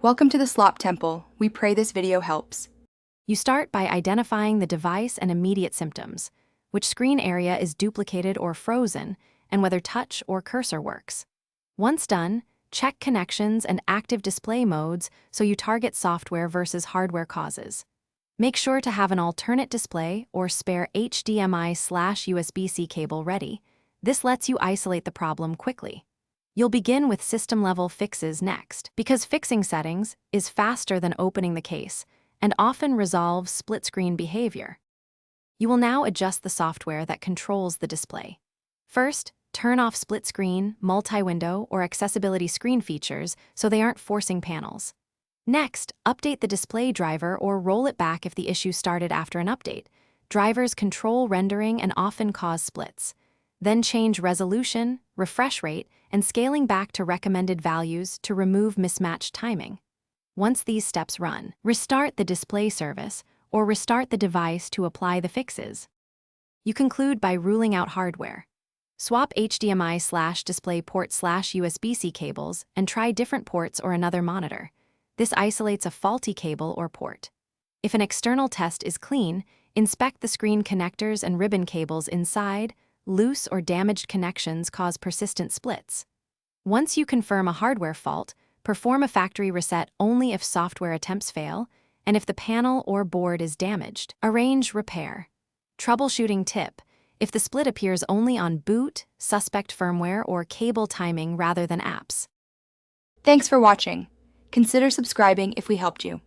Welcome to the Slop Temple. We pray this video helps. You start by identifying the device and immediate symptoms, which screen area is duplicated or frozen, and whether touch or cursor works. Once done, check connections and active display modes so you target software versus hardware causes. Make sure to have an alternate display or spare HDMI/USB-C cable ready. This lets you isolate the problem quickly. You'll begin with system-level fixes next, because fixing settings is faster than opening the case and often resolves split-screen behavior. You will now adjust the software that controls the display. First, turn off split-screen, multi-window, or accessibility screen features so they aren't forcing panels. Next, update the display driver or roll it back if the issue started after an update. Drivers control rendering and often cause splits. Then change resolution, refresh rate, and scaling back to recommended values to remove mismatched timing. Once these steps run, restart the display service or restart the device to apply the fixes. You conclude by ruling out hardware. Swap HDMI/DisplayPort/USB-C cables and try different ports or another monitor. This isolates a faulty cable or port. If an external test is clean, inspect the screen connectors and ribbon cables inside. Loose or damaged connections cause persistent splits. Once you confirm a hardware fault, perform a factory reset only if software attempts fail, and if the panel or board is damaged, arrange repair. Troubleshooting tip: if the split appears only on boot, suspect firmware, or cable timing rather than apps. Thanks for watching. Consider subscribing if we helped you.